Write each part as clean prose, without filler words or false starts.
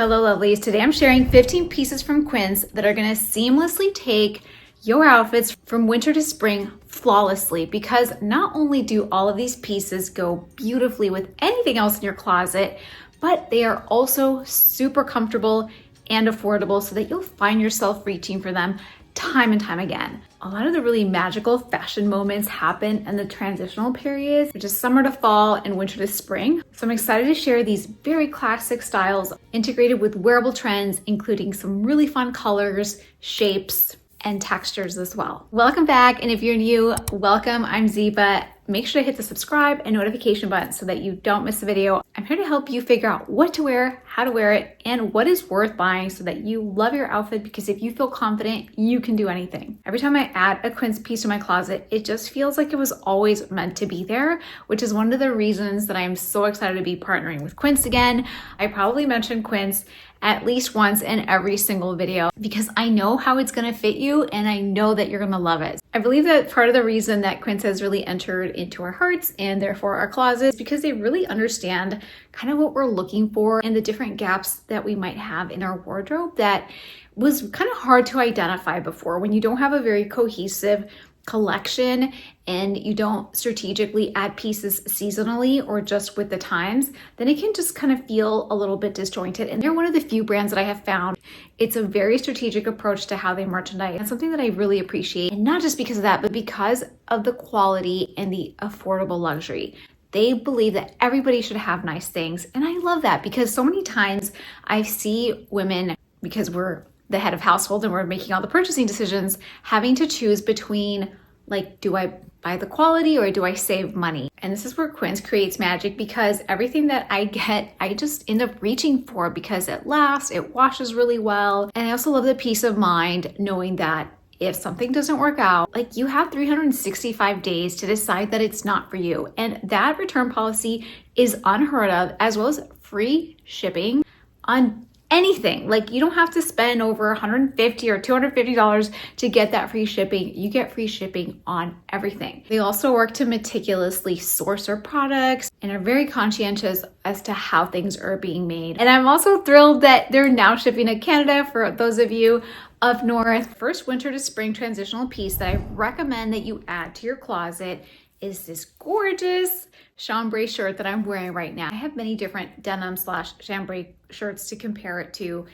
Hello lovelies, today I'm sharing 15 pieces from Quince that are gonna seamlessly take your outfits from winter to spring flawlessly, because not only do all of these pieces go beautifully with anything else in your closet, but they are also super comfortable and affordable so that you'll find yourself reaching for them time and time again. A lot of the really magical fashion moments happen in the transitional periods, which is summer to fall and winter to spring. So I'm excited to share these very classic styles integrated with wearable trends, including some really fun colors, shapes, and textures as well. Welcome back, and if you're new, welcome. I'm Ziba. Make sure to hit the subscribe and notification button so that you don't miss a video. I'm here to help you figure out what to wear, how to wear it, and what is worth buying so that you love your outfit, because if you feel confident, you can do anything. Every time I add a Quince piece to my closet, it just feels like it was always meant to be there, which is one of the reasons that I'm so excited to be partnering with Quince again. I probably mentioned Quince at least once in every single video because I know how it's gonna fit you and I know that you're gonna love it. I believe that part of the reason that Quince has really entered into our hearts and therefore our closets is because they really understand kind of what we're looking for and the different gaps that we might have in our wardrobe that was kind of hard to identify before. When you don't have a very cohesive collection and you don't strategically add pieces seasonally or just with the times, then it can just kind of feel a little bit disjointed. And they're one of the few brands that I have found it's a very strategic approach to how they merchandise, and something that I really appreciate. And not just because of that, but because of the quality and the affordable luxury. They believe that everybody should have nice things. And I love that because so many times I see women, because we're the head of household and we're making all the purchasing decisions, having to choose between, like, do I buy the quality or do I save money? And this is where Quince creates magic, because everything that I get, I just end up reaching for because it lasts, it washes really well. And I also love the peace of mind knowing that if something doesn't work out, like, you have 365 days to decide that it's not for you. And that return policy is unheard of, as well as free shipping on anything. Like, you don't have to spend over $150 or $250 to get that free shipping. You get free shipping on everything. They also work to meticulously source their products and are very conscientious as to how things are being made. And I'm also thrilled that they're now shipping to Canada for those of you up north. First winter to spring transitional piece that I recommend that you add to your closet is this gorgeous chambray shirt that I'm wearing right now. I have many different denim / chambray shirts to compare it to,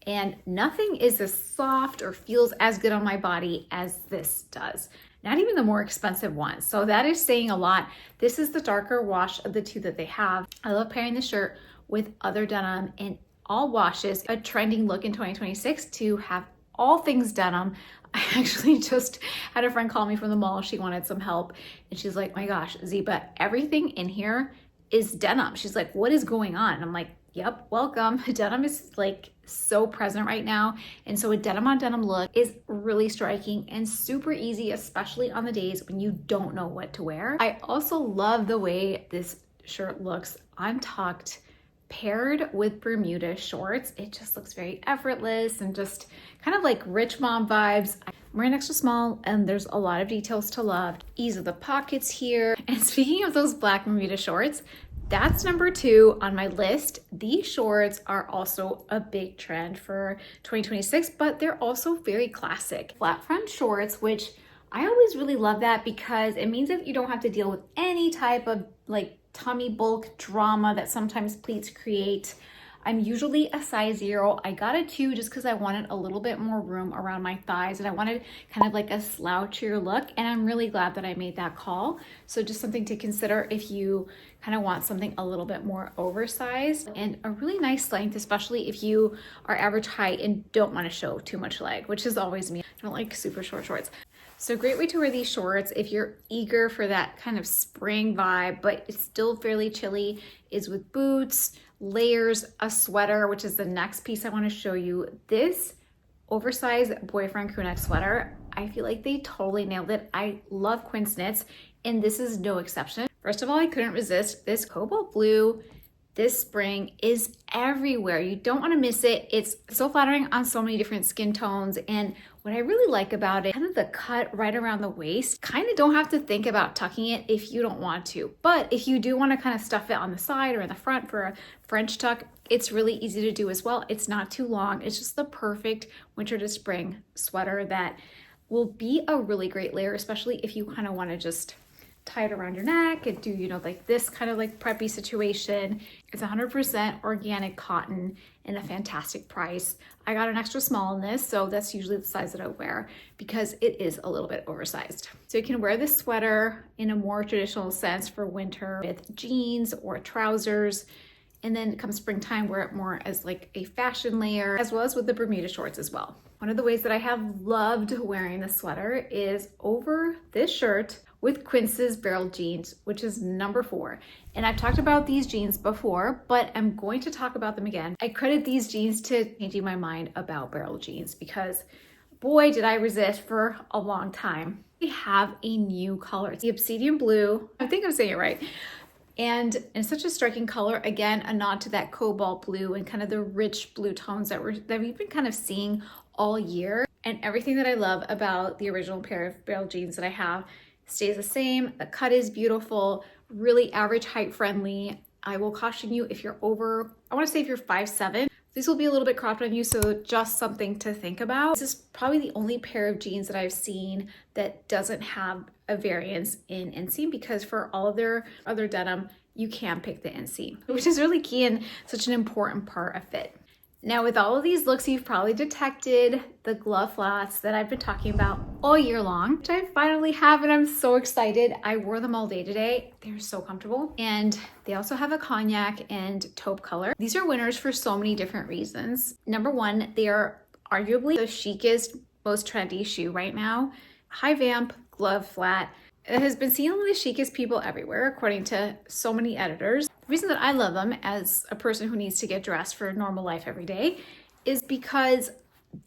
and nothing is as soft or feels as good on my body as this does. Not even the more expensive ones. So that is saying a lot. This is the darker wash of the two that they have. I love pairing the shirt with other denim in all washes. A trending look in 2026 to have all things denim. I actually just had a friend call me from the mall. She wanted some help and she's like, my gosh, Ziba, everything in here is denim. She's like, what is going on? And I'm like, yep, welcome. Denim is like so present right now. And so a denim on denim look is really striking and super easy, especially on the days when you don't know what to wear. I also love the way this shirt looks untucked, paired with Bermuda shorts. It just looks very effortless and just kind of like rich mom vibes. I'm wearing extra small and there's a lot of details to love. Ease of the pockets here. And speaking of those black Bermuda shorts, that's number 2 on my list. These shorts are also a big trend for 2026, but they're also very classic. Flat front shorts, which I always really love that because it means that you don't have to deal with any type of like tummy bulk drama that sometimes pleats create. I'm usually a size 0. I got a 2 just because I wanted a little bit more room around my thighs and I wanted kind of like a slouchier look, and I'm really glad that I made that call. So just something to consider if you kind of want something a little bit more oversized and a really nice length, especially if you are average height and don't want to show too much leg, which is always me. I don't like super short shorts. So great way to wear these shorts if you're eager for that kind of spring vibe, but it's still fairly chilly, is with boots, layers, a sweater, which is the next piece I want to show you. This oversized boyfriend crew neck sweater, I feel like they totally nailed it. I love Quince knits, and this is no exception. First of all, I couldn't resist this cobalt blue. This spring is everywhere. You don't want to miss it. It's so flattering on so many different skin tones. And what I really like about it, kind of the cut right around the waist, kind of don't have to think about tucking it if you don't want to. But if you do want to kind of stuff it on the side or in the front for a French tuck, It's really easy to do as well. It's not too long. It's just the perfect winter to spring sweater that will be a really great layer, especially if you kind of want to just tie it around your neck and do, you know, like this kind of like preppy situation. It's 100% organic cotton and a fantastic price. I got an extra small in this, so that's usually the size that I wear because it is a little bit oversized. So you can wear this sweater in a more traditional sense for winter with jeans or trousers. And then come springtime, wear it more as like a fashion layer, as well as with the Bermuda shorts as well. One of the ways that I have loved wearing this sweater is over this shirt with Quince's barrel jeans, which is number 4. And I've talked about these jeans before, but I'm going to talk about them again. I credit these jeans to changing my mind about barrel jeans because boy, did I resist for a long time. We have a new color. It's the obsidian blue. I think I'm saying it right. And in such a striking color, again, a nod to that cobalt blue and kind of the rich blue tones that we've been kind of seeing all year. And everything that I love about the original pair of barrel jeans that I have stays the same. The cut is beautiful, really average height friendly. I will caution you if you're over, I want to say if you're 5'7", these will be a little bit cropped on you, so just something to think about. This is probably the only pair of jeans that I've seen that doesn't have a variance in inseam, because for all of their other denim, you can pick the inseam, which is really key and such an important part of fit. Now with all of these looks, you've probably detected the glove flats that I've been talking about all year long, which I finally have and I'm so excited. I wore them all day today. They're so comfortable. And they also have a cognac and taupe color. These are winners for so many different reasons. Number one, they are arguably the chicest, most trendy shoe right now. High vamp, glove flat. It has been seen among the chicest people everywhere, according to so many editors. The reason that I love them as a person who needs to get dressed for normal life every day is because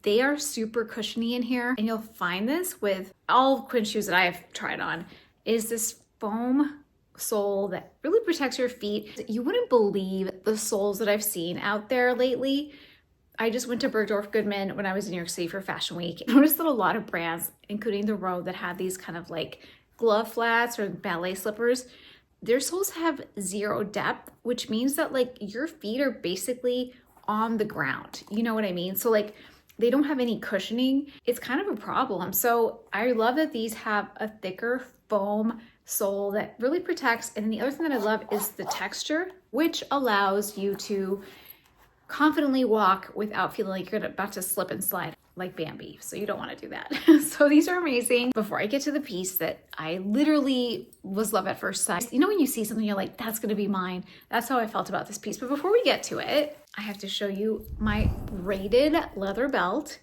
they are super cushiony in here. And you'll find this with all Quince shoes that I have tried on, is this foam sole that really protects your feet. You wouldn't believe the soles that I've seen out there lately. I just went to Bergdorf Goodman when I was in New York City for Fashion Week. I noticed that a lot of brands, including the Row, that had these kind of like glove flats or ballet slippers, their soles have zero depth, which means that like your feet are basically on the ground. You know what I mean? So like they don't have any cushioning. It's kind of a problem. So I love that these have a thicker foam sole that really protects. And then the other thing that I love is the texture, which allows you to confidently walk without feeling like you're about to slip and slide like Bambi. So you don't want to do that. So these are amazing. Before I get to the piece that I literally was love at first sight, you know, when you see something, you're like, that's going to be mine. That's how I felt about this piece. But before we get to it, I have to show you my braided leather belt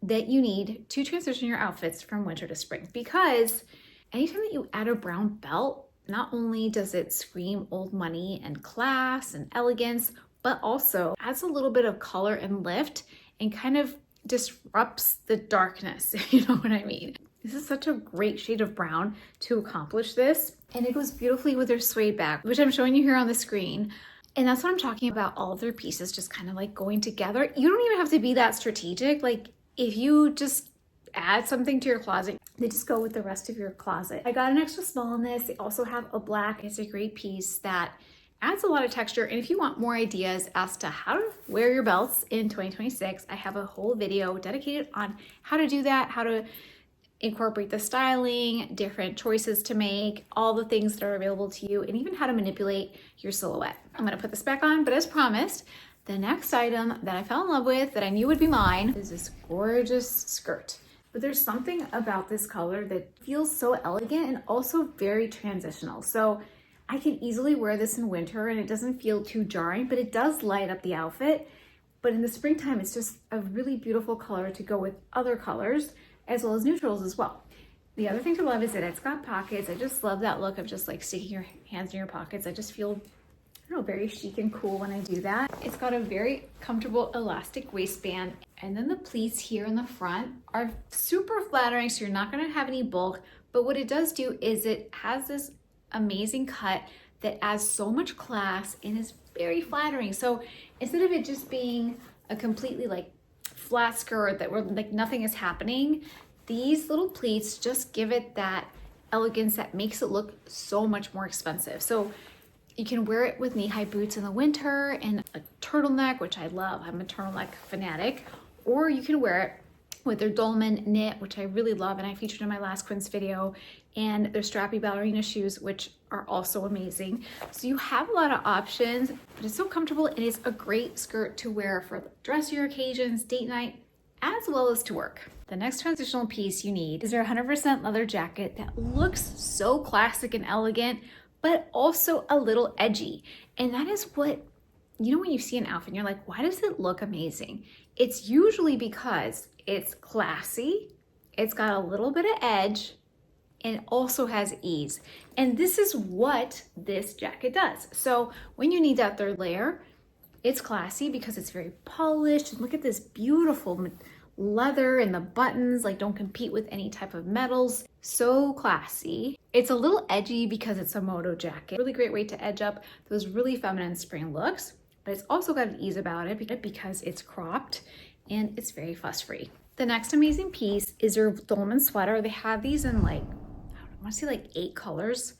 that you need to transition your outfits from winter to spring. Because anytime that you add a brown belt, not only does it scream old money and class and elegance, but also adds a little bit of color and lift and kind of disrupts the darkness, if you know what I mean. This is such a great shade of brown to accomplish this. And it goes beautifully with their suede bag, which I'm showing you here on the screen. And that's what I'm talking about, all of their pieces just kind of like going together. You don't even have to be that strategic. Like if you just add something to your closet, they just go with the rest of your closet. I got an extra small in this. They also have a black. It's a great piece that adds a lot of texture. And if you want more ideas as to how to wear your belts in 2026, I have a whole video dedicated on how to do that, how to incorporate the styling, different choices to make, all the things that are available to you, and even how to manipulate your silhouette. I'm gonna put this back on, but as promised, the next item that I fell in love with that I knew would be mine is this gorgeous skirt. But there's something about this color that feels so elegant and also very transitional. So I can easily wear this in winter and it doesn't feel too jarring, but it does light up the outfit. But in the springtime, it's just a really beautiful color to go with other colors, as well as neutrals as well. The other thing to love is that it's got pockets. I just love that look of just like sticking your hands in your pockets. I just feel, I don't know, very chic and cool when I do that. It's got a very comfortable elastic waistband. And then the pleats here in the front are super flattering, so you're not gonna have any bulk. But what it does do is it has this amazing cut that adds so much class and is very flattering. So instead of it just being a completely like flat skirt that where like nothing is happening, these little pleats just give it that elegance that makes it look so much more expensive. So You can wear it with knee-high boots in the winter and a turtleneck, which I love. I'm a turtleneck fanatic. Or you can wear it with their Dolman knit, which I really love and I featured in my last Quince video, and their Strappy ballerina shoes, which are also amazing. So you have a lot of options, but it's so comfortable and it's a great skirt to wear for dressier occasions, date night, as well as to work. The next transitional piece you need is their 100% leather jacket that looks so classic and elegant, but also a little edgy. And that is what, you know, when you see an outfit and you're like, why does it look amazing? It's usually because it's classy, it's got a little bit of edge, and it also has ease. And this is what this jacket does. So when you need that third layer, it's classy because it's very polished. And look at this beautiful leather, and the buttons like don't compete with any type of metals. So classy. It's a little edgy because it's a moto jacket. Really great way to edge up those really feminine spring looks, but it's also got an ease about it because it's cropped and it's very fuss-free. The next amazing piece is your Dolman sweater. They have these in like, I want to say like 8 colors.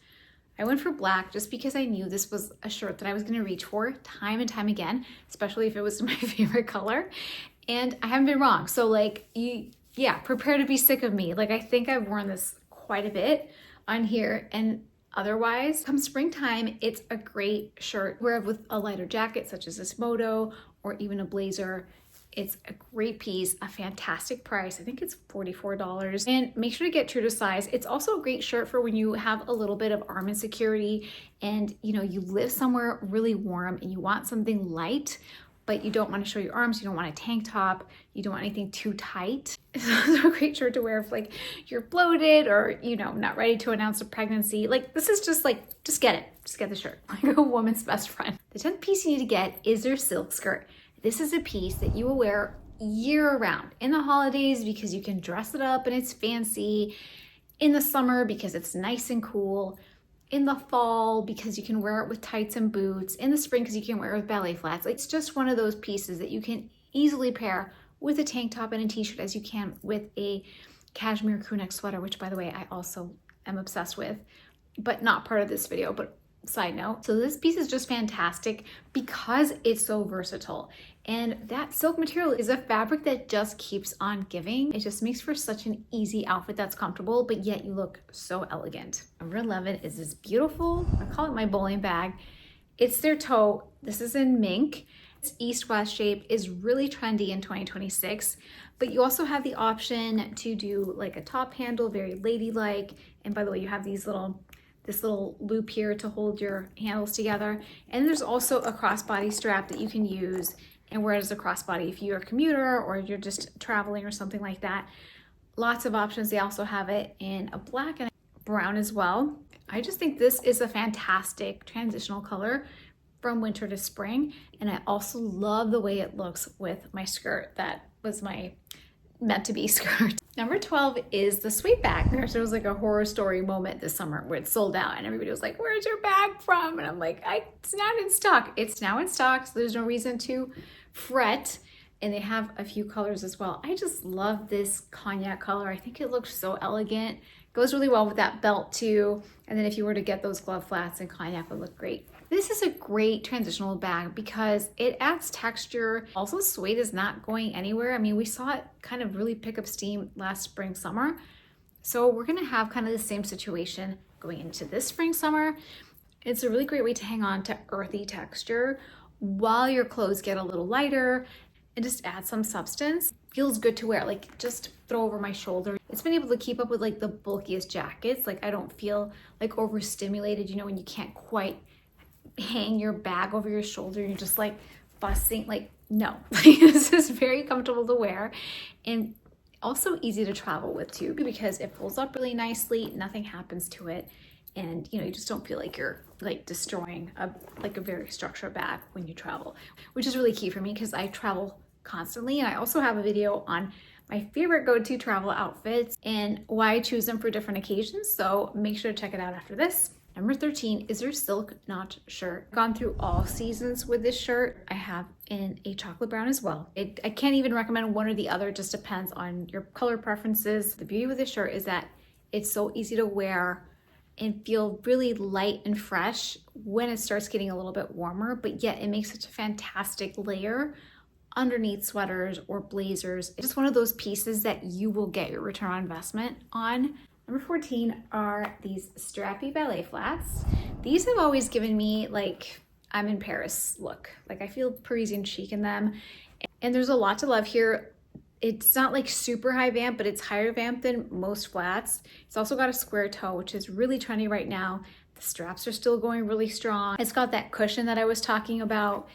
I went for black just because I knew this was a shirt that I was going to reach for time and time again, especially if it was my favorite color. And I haven't been wrong. So like, prepare to be sick of me. Like, I think I've worn this quite a bit on here, and otherwise, come springtime, it's a great shirt. Wear it with a lighter jacket such as this moto or even a blazer. It's a great piece, a fantastic price. I think it's $44. And make sure to get true to size. It's also a great shirt for when you have a little bit of arm insecurity and you live somewhere really warm and you want something light, but you don't want to show your arms, you don't want a tank top, you don't want anything too tight. It's also a great shirt to wear if like you're bloated or, not ready to announce a pregnancy. Like, this is just like, just get it. Just get the shirt. Like a woman's best friend. The 10th piece you need to get is their silk skirt. This is a piece that you will wear year round. In the holidays because you can dress it up and it's fancy. In the summer because it's nice and cool. In the fall because you can wear it with tights and boots. In the spring because you can wear it with ballet flats. It's just one of those pieces that you can easily pair with a tank top and a t-shirt as you can with a cashmere crew neck sweater, which by the way, I also am obsessed with, but not part of this video, but side note. So this piece is just fantastic because it's so versatile. And that silk material is a fabric that just keeps on giving. It just makes for such an easy outfit that's comfortable, but yet you look so elegant. Number 11 is this beautiful, I call it my bowling bag. It's their tote. This is in mink. It's east-west shape, is really trendy in 2026, but you also have the option to do like a top handle, very ladylike. And by the way, you have this little loop here to hold your handles together. And there's also a crossbody strap that you can use and wear it as a crossbody if you're a commuter or you're just traveling or something like that. Lots of options. They also have it in a black and a brown as well. I just think this is a fantastic transitional color from winter to spring. And I also love the way it looks with my skirt. That was my meant to be skirt. Number 12 is the suede bag. There was like a horror story moment this summer where it sold out and everybody was like, where's your bag from? And I'm like, it's not in stock. It's now in stock, so there's no reason to fret. And they have a few colors as well. I just love this cognac color. I think it looks so elegant. Goes really well with that belt too. And then if you were to get those glove flats, and cognac would look great. This is a great transitional bag because it adds texture. Also, suede is not going anywhere. I mean, we saw it kind of really pick up steam last spring, summer. So we're gonna have kind of the same situation going into this spring, summer. It's a really great way to hang on to earthy texture while your clothes get a little lighter and just add some substance. Feels good to wear, like just throw over my shoulder. It's been able to keep up with like the bulkiest jackets. Like I don't feel like overstimulated, when you can't quite hang your bag over your shoulder, you're just like fussing. Like, no. This is very comfortable to wear and also easy to travel with too, because it pulls up really nicely, nothing happens to it, and you just don't feel like you're like destroying a very structured bag when you travel, which is really key for me because I travel constantly. And I also have a video on my favorite go-to travel outfits and why I choose them for different occasions, so make sure to check it out after this. Number 13 is their silk notch shirt. I've gone through all seasons with this shirt. I have in a chocolate brown as well. I can't even recommend one or the other, it just depends on your color preferences. The beauty with this shirt is that it's so easy to wear and feel really light and fresh when it starts getting a little bit warmer, but yet it makes such a fantastic layer underneath sweaters or blazers. It's just one of those pieces that you will get your return on investment on. Number 14 are these Strappy ballet flats. These have always given me like I'm in Paris look. Like I feel Parisian chic in them. And there's a lot to love here. It's not like super high vamp, but it's higher vamp than most flats. It's also got a square toe, which is really trendy right now. The straps are still going really strong. It's got that cushion that I was talking about,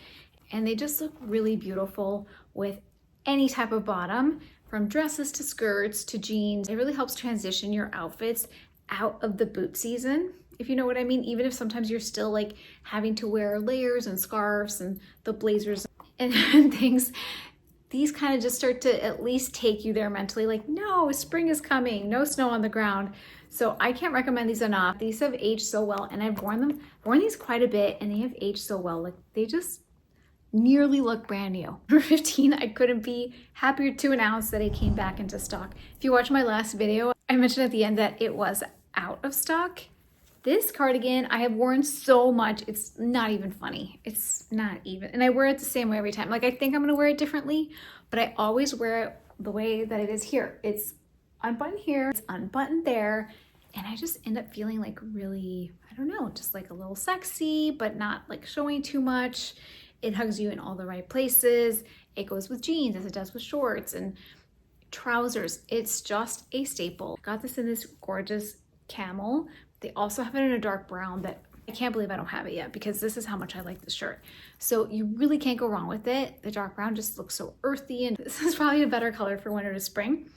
and they just look really beautiful with any type of bottom, from dresses to skirts to jeans. It really helps transition your outfits out of the boot season, if you know what I mean, even if sometimes you're still like having to wear layers and scarves and the blazers and things. These kind of just start to at least take you there mentally, like, no, spring is coming, no snow on the ground. So I can't recommend these enough. These have aged so well, and I've worn these quite a bit, and they have aged so well. Like they just nearly look brand new. Number 15, I couldn't be happier to announce that it came back into stock. If you watch my last video, I mentioned at the end that it was out of stock. This cardigan I have worn so much, it's not even funny. It's not even, and I wear it the same way every time. Like I think I'm gonna wear it differently, but I always wear it the way that it is here. It's unbuttoned here, it's unbuttoned there, and I just end up feeling like really, I don't know, just like a little sexy, but not like showing too much. It hugs you in all the right places. It goes with jeans as it does with shorts and trousers. It's just a staple. Got this in this gorgeous camel. They also have it in a dark brown that I can't believe I don't have it yet, because this is how much I like the shirt. So you really can't go wrong with it. The dark brown just looks so earthy, and this is probably a better color for winter to spring,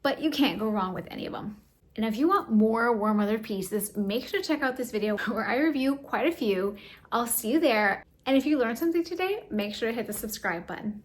but you can't go wrong with any of them. And if you want more warm weather pieces, make sure to check out this video where I review quite a few. I'll see you there. And if you learned something today, make sure to hit the subscribe button.